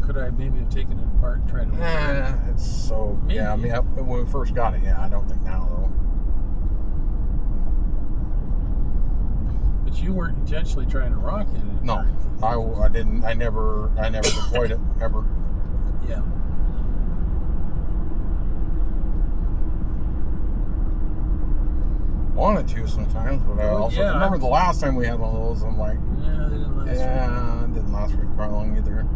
could I maybe have taken it apart and tried to... It's so... Maybe. Yeah, I mean, when we first got it, yeah, I don't think now, though. But you weren't intentionally trying to rock it. No, I didn't. I never deployed it, ever. Yeah. Wanted to sometimes, but I also remember the last time we had one of those. I'm like, yeah, they didn't last. Yeah, it didn't last very long either.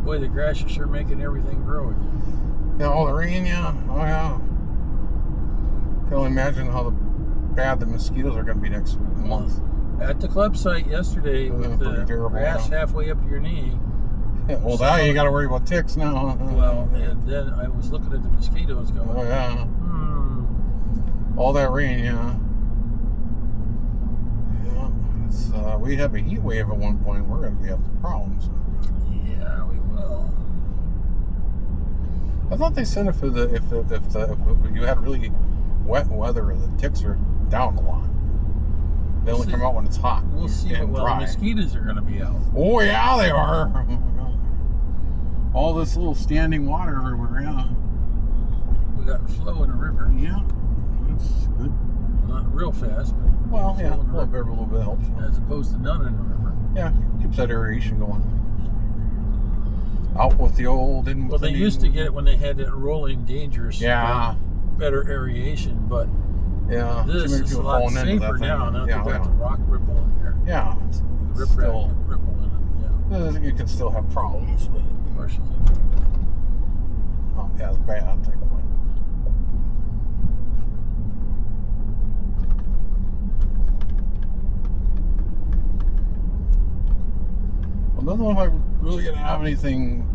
Boy, the grass is sure making everything grow again. Yeah, all the rain, yeah. Oh yeah. Can only imagine how bad the mosquitoes are going to be next month. At the club site yesterday, with the grass halfway up to your knee. Yeah, well, now you got to worry about ticks now. Well, and then I was looking at the mosquitoes going. Oh yeah. All that rain, yeah. Yeah, we have a heat wave at one point. We're going to be having problems. Yeah, we will. I thought they said if you had really wet weather, the ticks are down a lot. They only come out when it's hot. We'll see. Well, the mosquitoes are going to be out. Oh yeah, they are. All this little standing water everywhere. Yeah. We got flow in the river. Yeah. That's good. Not real fast, but well, yeah, a little bit helps. As opposed to none in the river. Yeah, keeps that aeration going. Out with the old. Well, they used to get it when they had that rolling dangerous. Yeah. Better aeration, but yeah, this is a lot safer now. Now they've got the rock ripple in there. Yeah, it's still ripple in it. Yeah. You can still have problems, but of course you can. Oh, yeah, it's bad. Thankfully. I don't know if I'm really going to have anything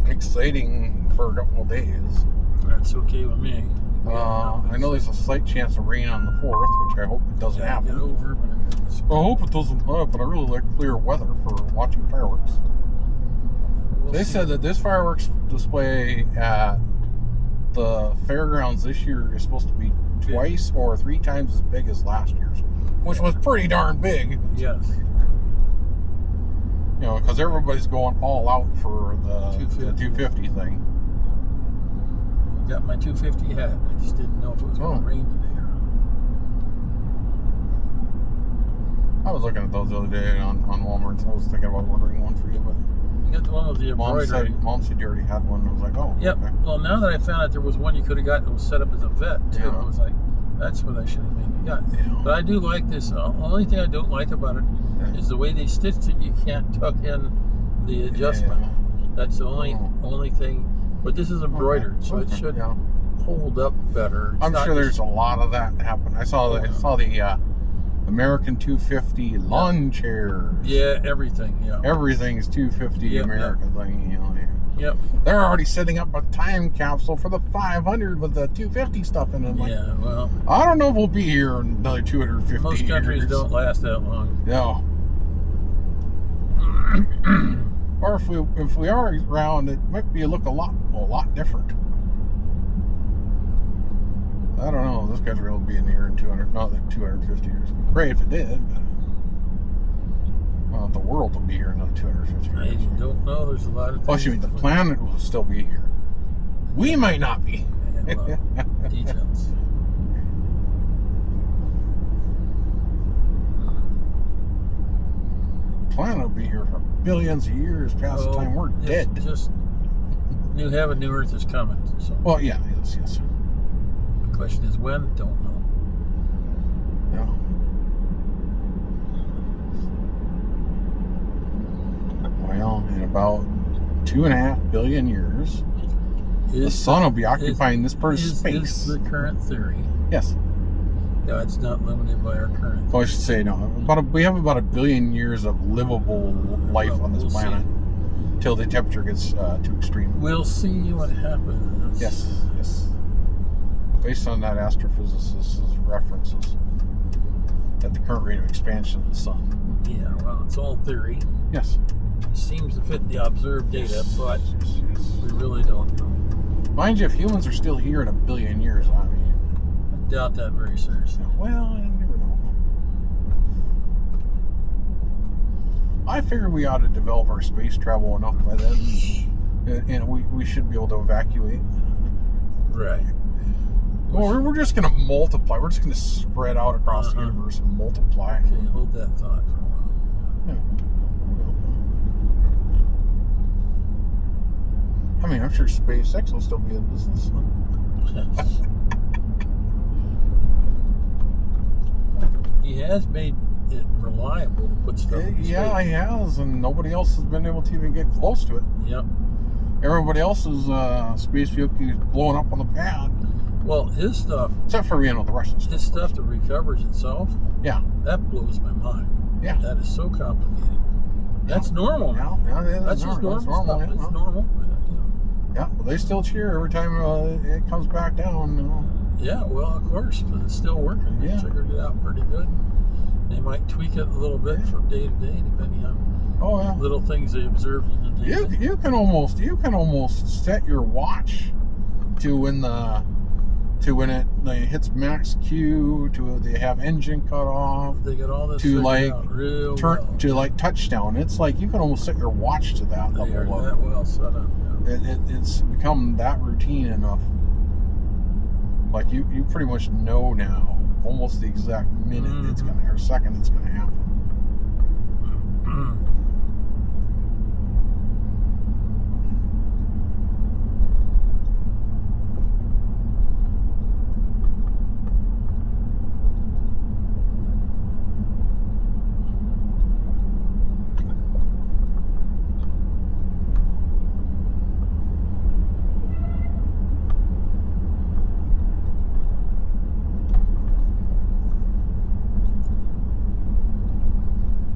exciting for a couple of days. That's okay with me. I know there's a slight chance of rain on the 4th, which I hope it doesn't happen. Get over, but I hope it doesn't happen. I really like clear weather for watching fireworks. They said that this fireworks display at the fairgrounds this year is supposed to be twice or 3 times as big as last year's, which was pretty darn big. Yes. You know, because everybody's going all out for the 250 thing. Got my 250 hat. I just didn't know if it was going to rain today or not. I was looking at those the other day on Walmart, so I was thinking about ordering one for you, but you got the one with the embroidery. Mom said you already had one. I was like, oh. Yep. Okay. Well, now that I found out there was one you could have gotten that was set up as a vet too, I was like, that's what I should have maybe got. Yeah. But I do like this. The only thing I don't like about it is the way they stitched it. You can't tuck in the adjustment. Yeah. That's the only thing. But this is embroidered, so it should hold up better. I'm sure there's a lot of that happen. I saw the American 250 lawn chairs. Yeah, everything. Yeah, everything's 250 American thing. You know. Yep. They're already setting up a time capsule for the 500 with the 250 stuff in it. Yeah, well, I don't know if we'll be here in another 250 years. Most countries don't last that long. No. Or if we are around, it might be look a lot different. I don't know. This country will be in here in 250 years. It'd be great if it did, but well, the world will be here in another 250 years. I don't know. There's a lot of things. Plus, you mean the planet will still be here. We might not be. Yeah, well, details. Planet will be here for billions of years past the time we're dead. Just new heaven, new earth is coming. So. Well, yeah, yes. The question is when? Don't know. No. Well, in about 2.5 billion years, the sun will be occupying this part of space. Is the current theory? Yes. No, it's not limited by our current. Oh, I should say no. We have about 1 billion years of livable life on this planet until the temperature gets too extreme. We'll see what happens. Yes. Based on that astrophysicist's references at the current rate of expansion of the sun. Yeah, well, it's all theory. Yes. It seems to fit the observed data, but we really don't know. Mind you, if humans are still here in 1 billion years, I mean... I doubt that very seriously. Well, I never know. I figure we ought to develop our space travel enough by then, and we should be able to evacuate. Right. Well, we're just going to multiply. We're just going to spread out across the universe and multiply. Okay, hold that thought for a while. Yeah. I mean, I'm sure SpaceX will still be in business. He has made it reliable to put stuff in space. Yeah, he has, and nobody else has been able to even get close to it. Yep. Everybody else's space vehicle is blowing up on the pad. Well, his stuff... Except for, the Russian stuff. His stuff that recovers itself, yeah, that blows my mind. Yeah. That is so complicated. That's normal. Yeah, that's just normal stuff. Yeah. It's normal. Yeah, well, they still cheer every time it comes back down. Yeah, well, of course, because it's still working. They figured it out pretty good. They might tweak it a little bit from day to day, depending on little things they observe in the day. You can almost set your watch to when it hits max Q, to they have engine cut off. They get all this to to touchdown. It's like you can almost set your watch to that level. They are that well set up. Yeah. It's become that routine enough. Like you pretty much know now, almost the exact minute it's gonna or second it's gonna happen.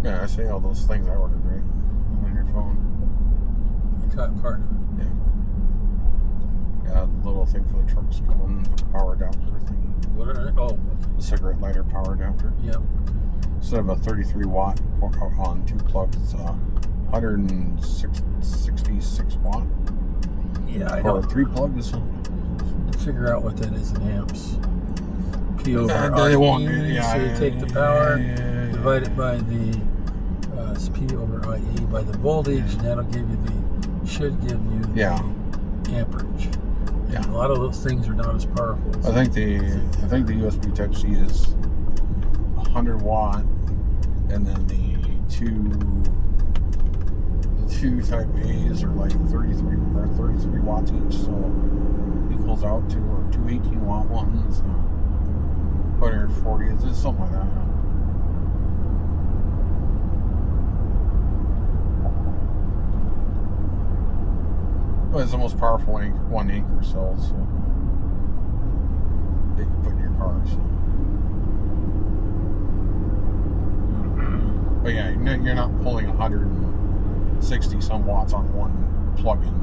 Yeah, I see all those things I ordered, right? On your phone. You caught part of it. Yeah, the little thing for the trucks coming, power adapter thingy. What are they? Oh, the cigarette lighter power adapter. Yep. Instead of a 33 watt on 2 plugs, it's 166 watt. Yeah, I or know. 3 plugs. Figure out what that is in amps. P over R. They won't. So you take the power, divide it by the P over IE by the voltage, and that'll give you should give you the amperage. And a lot of those things are not as powerful. I think the USB Type C is 100 watt, and then the two Type A's are like 33 watts each, so equals out to or 2 18 watt ones, 140. It's something like that. Well, it's the most powerful 1 acre cells, so they can put in your car. So. But yeah, you're not pulling 160 some watts on one plug-in.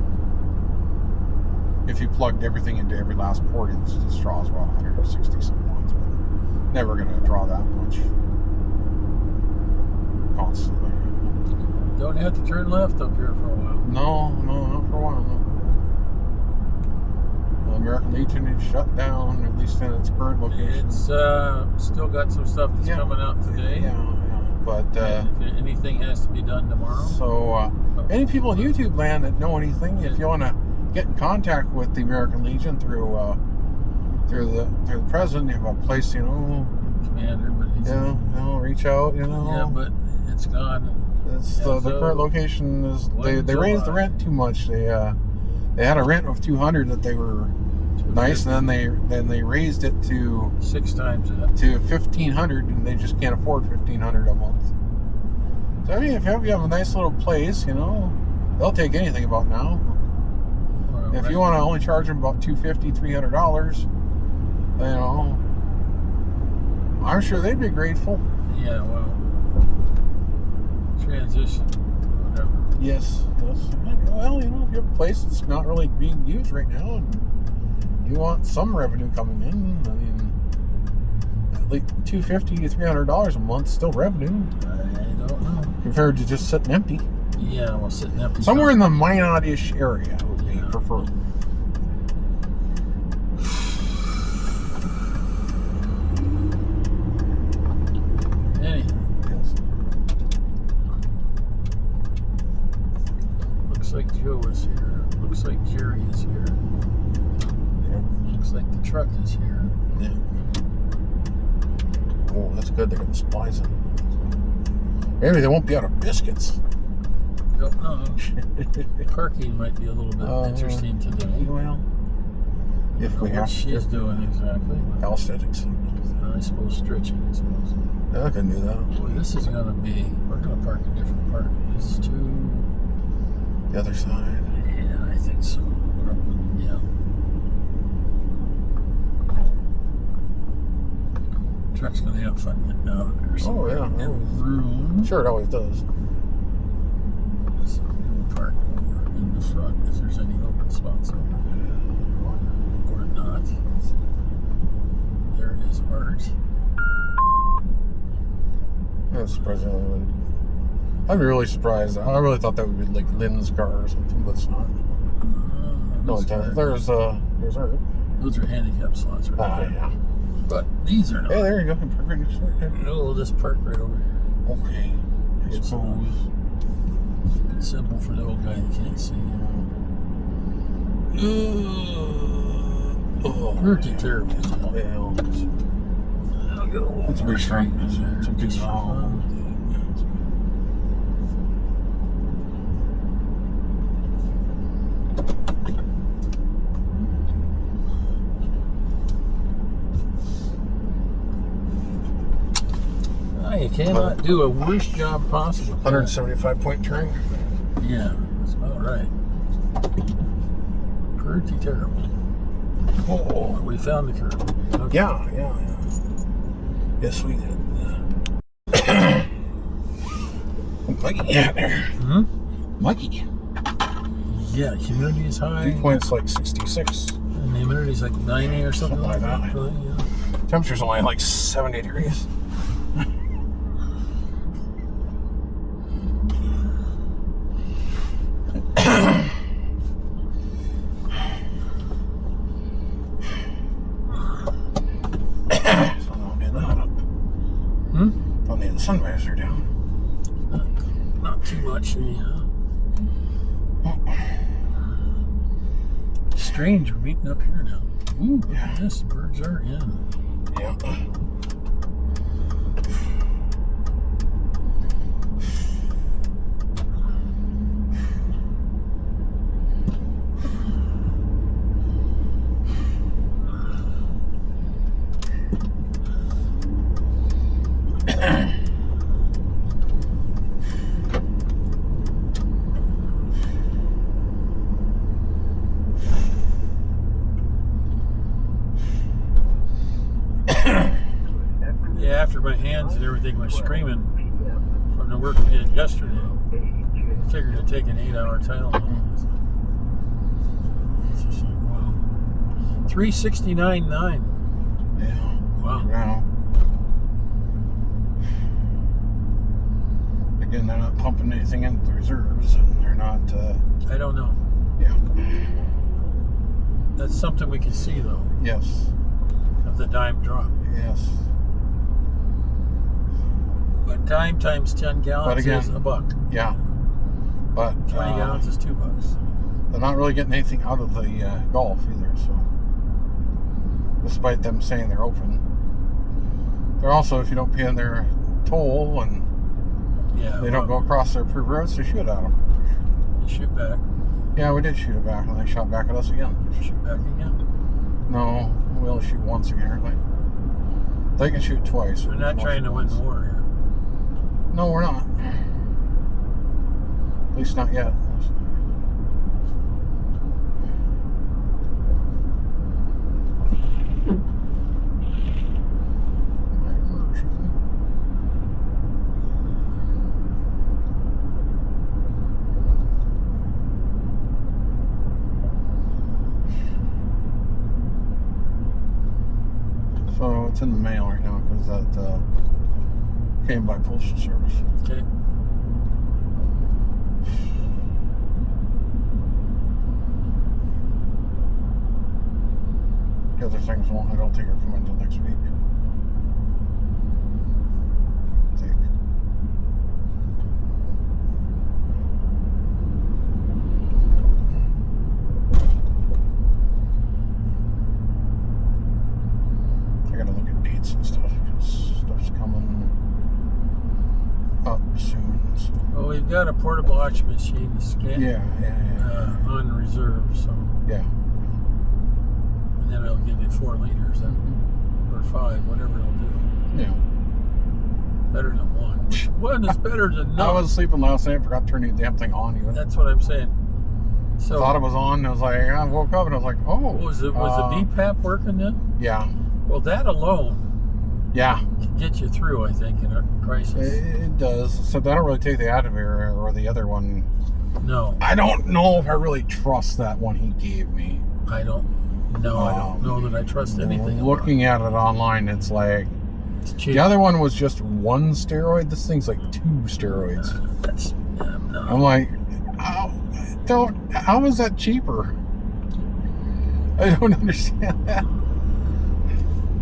If you plugged everything into every last port, it just draws about 160 some watts, but never going to draw that much constantly. Don't have to turn left up here for a while. No, not for a while. No. The American Legion is shut down, at least in its current location. It's still got some stuff that's coming out today. Yeah. But if anything has to be done tomorrow. So, any people in YouTube land that know anything, if you want to get in contact with the American Legion through the president, you have a place, commander, but reach out, Yeah, but it's gone. It's the current location is they raised the rent too much. They had a rent of $200 that they were nice, and then they raised it to 6 times that to $1,500, and they just can't afford $1,500 a month. So I mean, if you have a nice little place, they'll take anything about now. Well, if you want to only charge them about $250, $300, I'm sure they'd be grateful. Yeah, well, transition, whatever. Yes. Well, if you have a place that's not really being used right now, and you want some revenue coming in, I mean, like $250 to $300 a month, still revenue. I don't know. Compared to just sitting empty. Yeah, well, sitting empty. Somewhere in the Minot-ish area would be preferred. Looks like Joe is here. Looks like Jerry is here. Yeah. Looks like the truck is here. Yeah. Oh, that's good. They're getting supplies in. Maybe they won't be out of biscuits. Don't know. Parking might be a little bit interesting today. Well, if we have what she's doing exactly. Calisthenics. I suppose stretching, I suppose. Yeah, I can do that. Boy, this is going to be, we're going to park a different part. It's to The other side. Yeah, I think so. Yeah. Truck's going to have fun getting out of there. Oh, yeah. Room. Sure, it always does. So we'll park over in the front if there's any open spots over there. Or not. There is Art. I'm surprised. I'd be really surprised. I really thought that would be like Lynn's car or something, but it's not. No, there's Art. Those are handicap slots right there. Yeah. But these are not. Hey, there you go. Park right next to it. No, we'll just park right over here. Okay. I suppose. It's simple for the old guy that can't see. Pretty terrible. Well, it's a big strength. It's a big small. You cannot do a worse job possible. 175-point turn. Yeah, that's about right. Pretty terrible. Oh, we found the curve. Okay. Yeah. Yes, we did. Mikey, yeah, there. Mikey. Yeah, humidity is high. Dew point's like 66. And the humidity's like 90 or something like that. Yeah. Temperature's only like 70 degrees. Don't need the sun visor down. Not too much, anyhow. Strange, we're meeting up here now. Ooh, yeah. This birds are in. Yeah. After my hands and everything was screaming from the work we did yesterday, I figured it'd take an 8-hour Tylenol. It's just like, wow. 369.9. Yeah. Wow. Now, again, they're not pumping anything into the reserves, and they're not. I don't know. Yeah. That's something we can see, though. Yes. Of the dime drop. Yes. But dime times 10 gallons is $1. Yeah. But 20 gallons is $2. They're not really getting anything out of the Gulf either, so despite them saying they're open. They're also, if you don't pay in their toll and they don't go across their approved roads, they shoot at them. You shoot back. Yeah, we did shoot it back, and they shot back at us again. Shoot back again? No, we only shoot once apparently. They can shoot twice. We're not trying to win the war here. No, we're not. At least not yet. So it's in the mail right now because that came by postal service. Okay. The other things won't. I don't think are coming until next week. I think. portable oxygen machine on reserve. So yeah. And then it'll give you 4 liters then, or 5, whatever it'll do. Yeah. Better than 1. 1 is better than none. I was sleeping last night. Forgot to turn the damn thing on. Even. That's what I'm saying. So I thought it was on. And I was like, I woke up and I was like, oh. Was the BPAP working then? Yeah. Well, that alone. Yeah. Can get you through, I think, in a crisis. It does. So I don't really take the Advil or the other one. No. I don't know if I really trust that one he gave me. I don't know that I trust anything. Looking at it online, it's like it's cheap. The other one was just 1 steroid. This thing's like 2 steroids. I'm like, how is that cheaper? I don't understand that.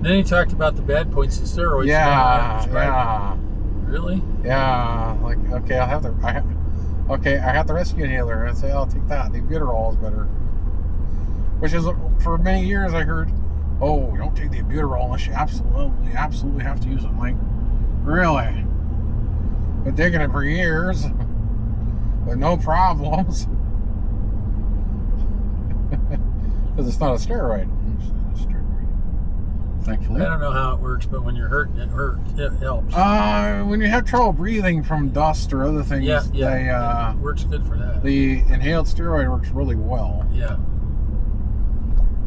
Then he talked about the bad points of steroids. Yeah. Really? Yeah. Like, okay, I have the rescue inhaler. I say, I'll take that. The albuterol is better. Which is, for many years I heard, oh, don't take the albuterol unless you absolutely have to use it. I'm like, really? Been taking it for years, but no problems. Because it's not a steroid. Thankfully. I don't know how it works, but when you're hurting, it hurts. It helps. When you have trouble breathing from dust or other things, it works good for that. The inhaled steroid works really well. Yeah.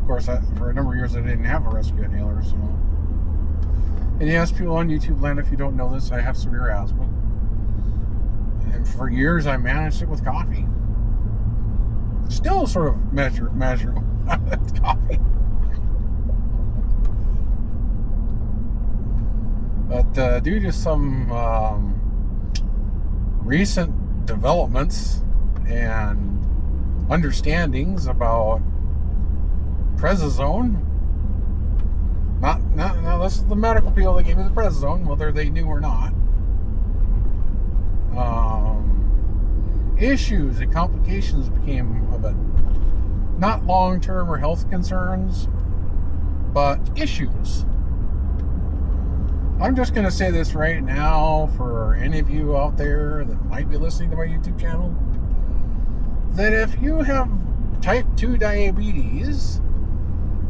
Of course, for a number of years, I didn't have a rescue inhaler, so. And yes, people on YouTube land, if you don't know this, I have severe asthma. And for years, I managed it with coffee. Still sort of measure with coffee. But due to some recent developments and understandings about prednisone, now this is the medical people that gave me the prednisone, whether they knew or not. Issues and complications became of it. Not long-term or health concerns, but issues. I'm just going to say this right now for any of you out there that might be listening to my YouTube channel, that if you have type 2 diabetes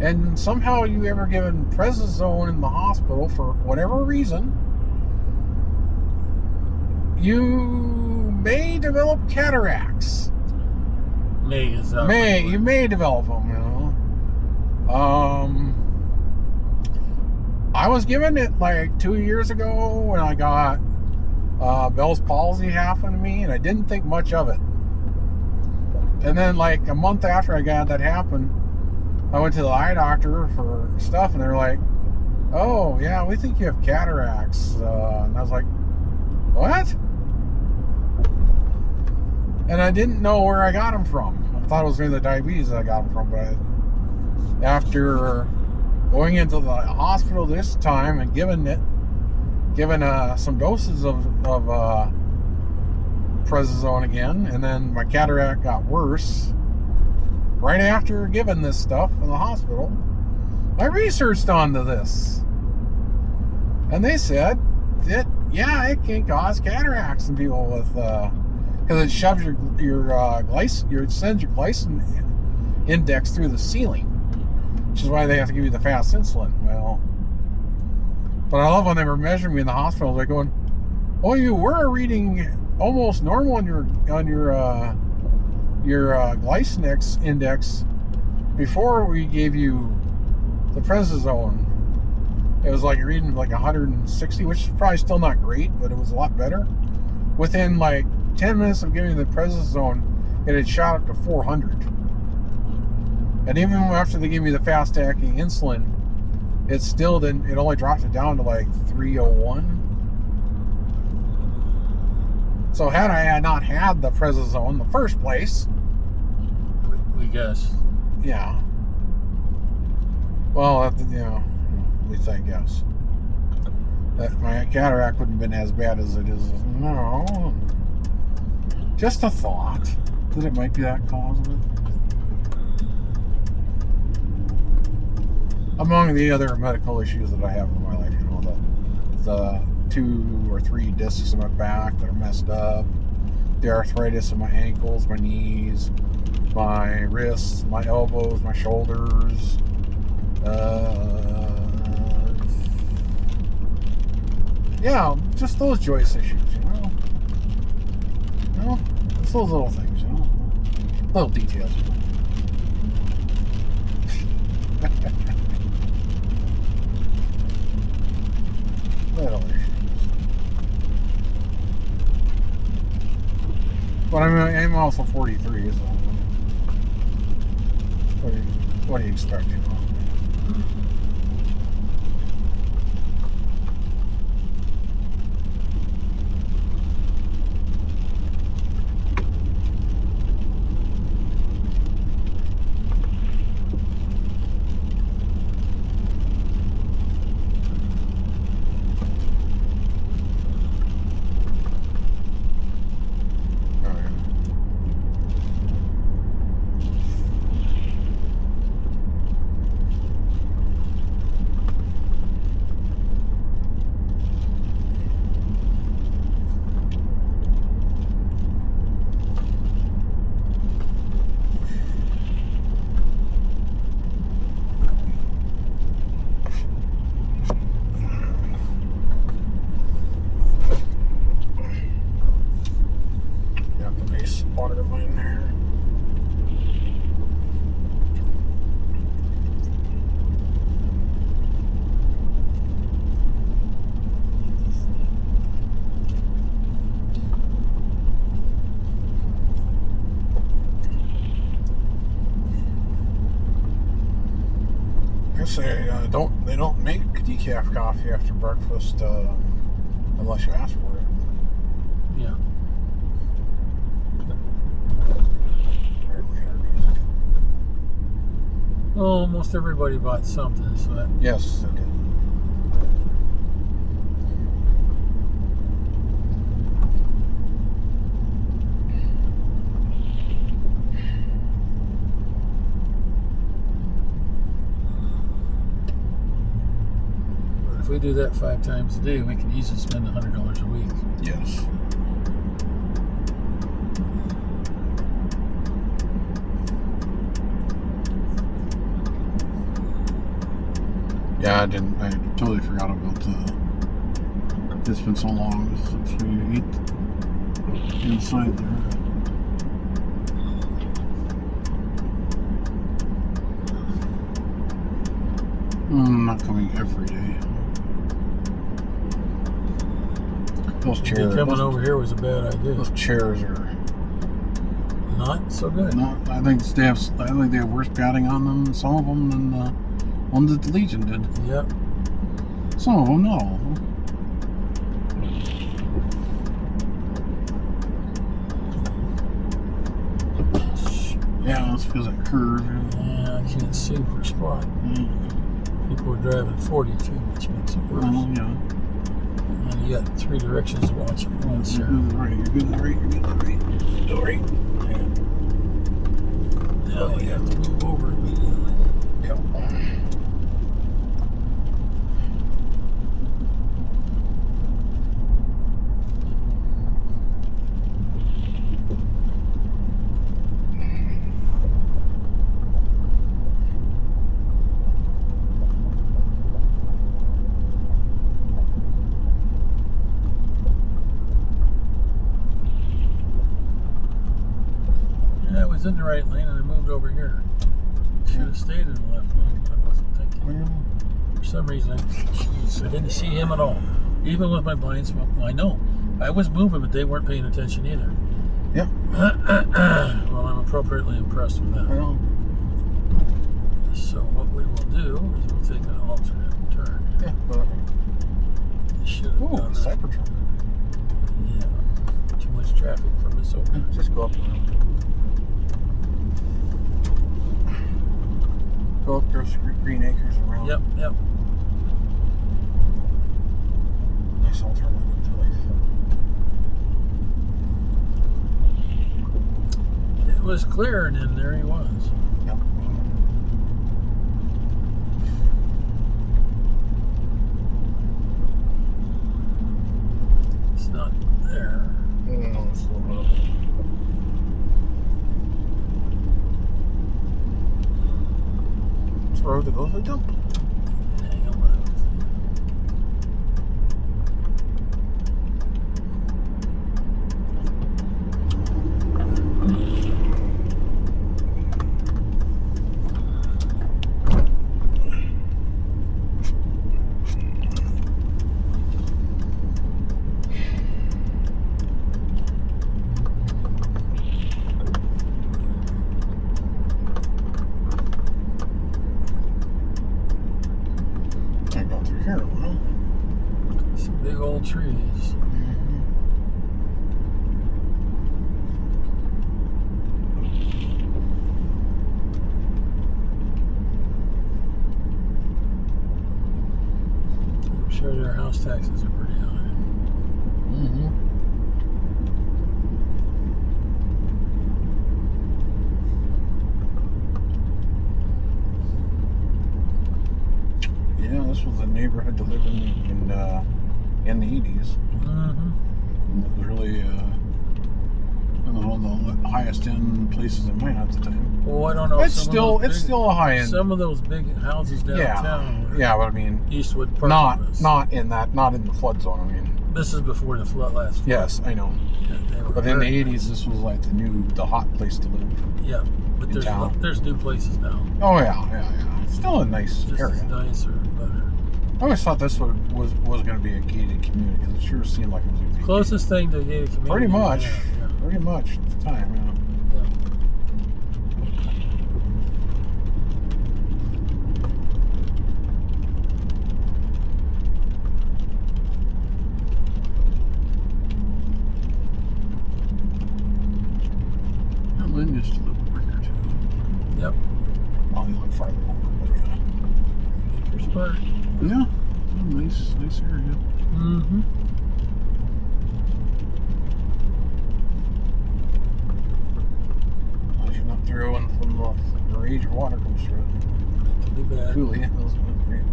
and somehow you ever given prednisone in the hospital for whatever reason, you may develop cataracts. You may develop them, you know. I was given it like 2 years ago when I got Bell's palsy happened to me, and I didn't think much of it. And then like a month after I got that happen, I went to the eye doctor for stuff, and they're like, oh yeah, we think you have cataracts. And I was like, what? And I didn't know where I got them from. I thought it was maybe the diabetes that I got them from, but after going into the hospital this time and given some doses of prednisone again, and then my cataract got worse right after giving this stuff in the hospital. I researched onto this, and they said that it can cause cataracts in people with because it shoves your sends your glycemic index through the ceiling, which is why they have to give you the fast insulin. Well, but I love when they were measuring me in the hospital. They're going, "Oh, you were reading almost normal on your glycemic index before we gave you the prednisone. It was like reading like 160, which is probably still not great, but it was a lot better. Within like 10 minutes of giving the prednisone, it had shot up to 400. And even after they gave me the fast-acting insulin, it still didn't. It only dropped it down to like 301. So had I not had the prednisone in the first place, we guess. Yeah. Well, we think yes. That my cataract wouldn't have been as bad as it is. No. Just a thought that it might be that cause of it. Among the other medical issues that I have in my life, the 2 or 3 discs in my back that are messed up, the arthritis in my ankles, my knees, my wrists, my elbows, my shoulders. Yeah, just those joist issues, you know. You know, just those little things, you know, little details. Little issues. But I mean, I'm also 43, so what do you expect, you know? Spotted of mine there. I guess they don't make decaf coffee after breakfast unless you ask for it. Yeah. Well, almost everybody bought something, so that... Yes, I did. But if we do that 5 times a day, we could easily spend $100 a week. Yes. Yeah, I totally forgot about it's been so long since we ate inside there. I'm not coming every day. Those chairs. Coming over here was a bad idea. Those chairs are not so good. I think they have worse padding on them, some of them, than the ones that the Legion did. Yep. Some of them, not all of them. Yeah, that's because of that curve. Yeah, I can't see for a spot. People are driving 42, which makes it worse. Yeah. And you got 3 directions to watch at once here. You're good in the right, you're good in the right. Go right. Yeah. Now you have to move over immediately. Yep. I was in the right lane and I moved over here. Should have stayed in the left lane, but I wasn't thinking. For some reason, I didn't see him at all. Even with my blind spot, I know. I was moving, but they weren't paying attention either. Yep. Well, I'm appropriately impressed with that. Well, so what we will do is we'll take an alternate turn. yeah, whatever. Should have done that. Cybertruck. Yeah. Too much traffic from this over. Just go up and around. Go up those Green Acres around. Yep. Nice alternative to life. It was clear, and then there he was. Yep. It's not there. No, it's a little bit. the road that goes to the dump. Hang a left. Can't go through here, huh? Some big old trees. I'm sure their house taxes are pretty high. Yeah, this was a neighborhood to live in the 80s. And it was really one of the highest end places in Minot at the time. Well, I don't know. It's still a high end. Some of those big houses downtown. Yeah, but I mean, Eastwood Park. Not in the flood zone. I mean, this is before the last flood. yes, I know. Yeah, But in the 80s, this was like the hot place to live. Yeah, but there's new places now. Oh yeah. It's still a nice Just area. as nicer and better. I always thought this was going to be a gated community because it sure seemed like it was going to be Closest thing to a gated community. Pretty much. Yeah. Pretty much at the time. Yeah. Lynn used to live over here too. Yep. Well, he lived farther over, but yeah. First part. Yeah. It's a nice area. Mm-hmm. As you're not through and from the rage of water comes through it. That could be bad. Truly, that was great.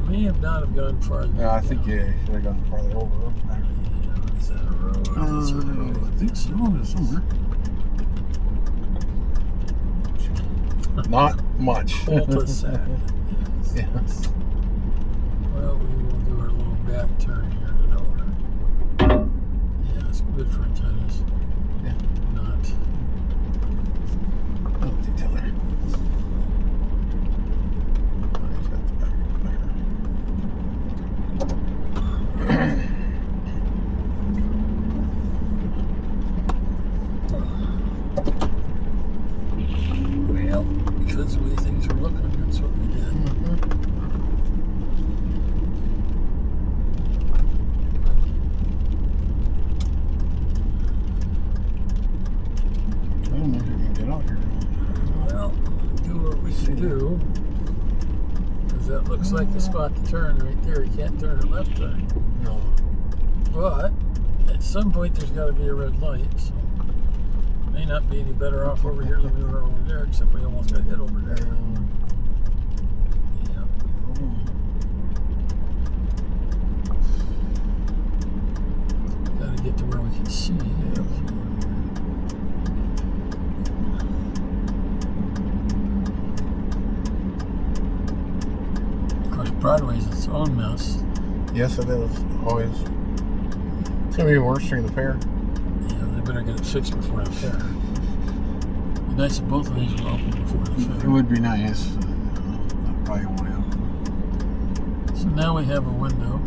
May have not have gone farther. Yeah, I think you should have gone farther over. Is that a road? It's a road. I think so. There's somewhere. Not much. Cul-de-sac. Yes. Well, we will do our little back turn here to nowhere. Yeah, it's good for tennis. Yeah. Not. Oh, detailer. Well, because the way things are looking, that's what we did. I don't know if you can get out here. Well, do what we can do. Because that looks like the spot to turn right there. You can't turn a left turn. No. But at some point there's got to be a red light, so may not be any better off over here than we were over there, except we almost got hit over there. Yeah. Got to get to where we can see. Of course, Broadway's its own mess. Yes, it is. Always. It's going to be worse during the fair. Yeah, they better get it fixed before the fair. It'd be nice if both of these were open before the fair. It would be nice. That probably won't happen. So now we have a window.